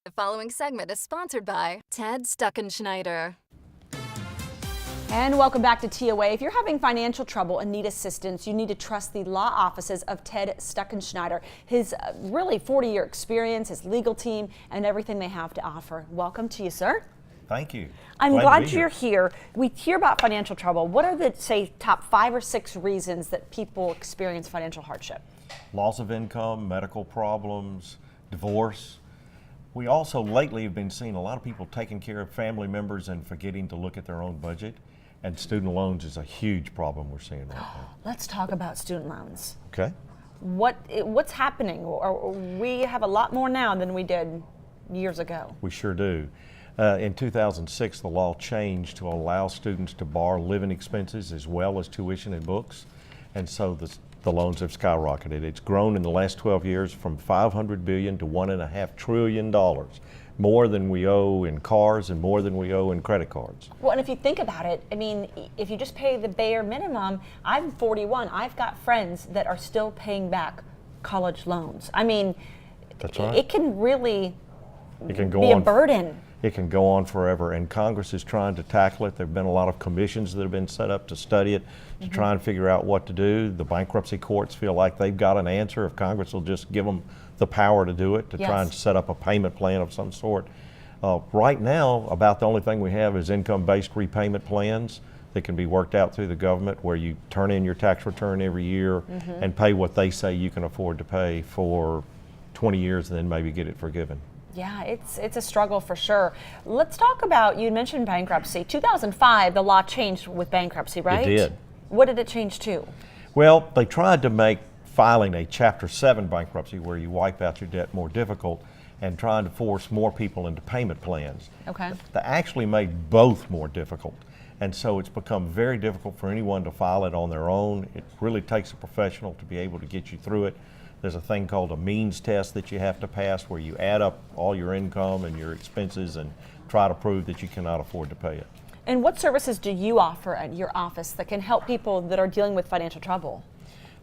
The following segment is sponsored by Ted Stuckenschneider. And welcome back to TOA. If you're having financial trouble and need assistance, you need to trust the law offices of Ted Stuckenschneider. His really 40-year experience, his legal team, and everything they have to offer. Welcome to you, sir. Thank you. I'm glad you're here. We hear about financial trouble. What are the, say, top 5 or 6 reasons that people experience financial hardship? Loss of income, medical problems, divorce. We also lately have been seeing a lot of people taking care of family members and forgetting to look at their own budget. And student loans is a huge problem we're seeing right now. Let's talk about student loans. Okay. What's happening? We have a lot more now than we did years ago. We sure do. In 2006, the law changed to allow students to borrow living expenses as well as tuition and books. And so the loans have skyrocketed. It's grown in the last 12 years from $500 billion to $1.5 trillion. More than we owe in cars and more than we owe in credit cards. Well, and if you think about it, I mean, if you just pay the bare minimum, I'm 41. I've got friends that are still paying back college loans. I mean, that's right. It can really be a burden. It can go on forever, and Congress is trying to tackle it. There have been a lot of commissions that have been set up to study it, to try and figure out what to do. The bankruptcy courts feel like they've got an answer if Congress will just give them the power to do it, to try and set up a payment plan of some sort. Right now, about the only thing we have is income-based repayment plans that can be worked out through the government, where you turn in your tax return every year and pay what they say you can afford to pay for 20 years and then maybe get it forgiven. Yeah, it's a struggle for sure. Let's talk about, you mentioned bankruptcy. 2005, the law changed with bankruptcy, right? It did. What did it change to? Well, they tried to make filing a Chapter 7 bankruptcy, where you wipe out your debt, more difficult, and trying to force more people into payment plans. Okay. They actually made both more difficult. And so it's become very difficult for anyone to file it on their own. It really takes a professional to be able to get you through it. There's a thing called a means test that you have to pass, where you add up all your income and your expenses and try to prove that you cannot afford to pay it. And what services do you offer at your office that can help people that are dealing with financial trouble?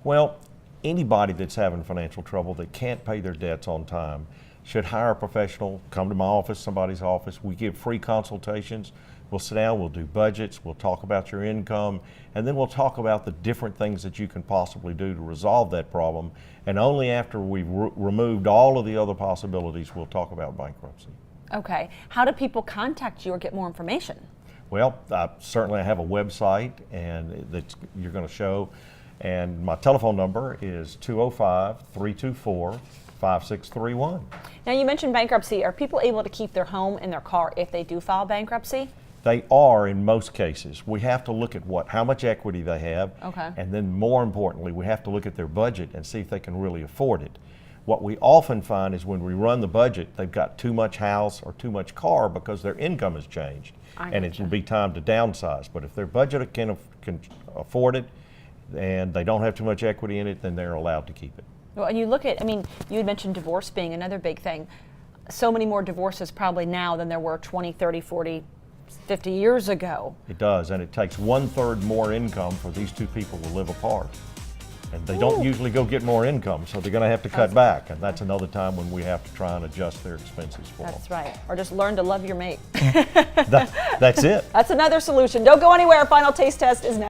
Well, anybody that's having financial trouble that can't pay their debts on time should hire a professional, come to my office, somebody's office. We give free consultations. We'll sit down, we'll do budgets, we'll talk about your income, and then we'll talk about the different things that you can possibly do to resolve that problem. And only after we've removed all of the other possibilities, we'll talk about bankruptcy. Okay. How do people contact you or get more information? Well, certainly I have a website and that you're going to show. And my telephone number is 205-324-5631. Now, you mentioned bankruptcy. Are people able to keep their home and their car if they do file bankruptcy? They are in most cases. We have to look at how much equity they have. Okay. And then more importantly, we have to look at their budget and see if they can really afford it. What we often find is when we run the budget, they've got too much house or too much car because their income has changed. And it will be time to downsize. But if their budget can afford it, and they don't have too much equity in it, then they're allowed to keep it. Well, and you look at, I mean, you had mentioned divorce being another big thing. So many more divorces probably now than there were 20, 30, 40, 50 years ago. It does, and it takes 1/3 more income for these two people to live apart. And they don't usually go get more income, so they're going to have to cut back, and that's another time when we have to try and adjust their expenses for them. That's right. Or just learn to love your mate. That's it. That's another solution. Don't go anywhere. Final taste test is next.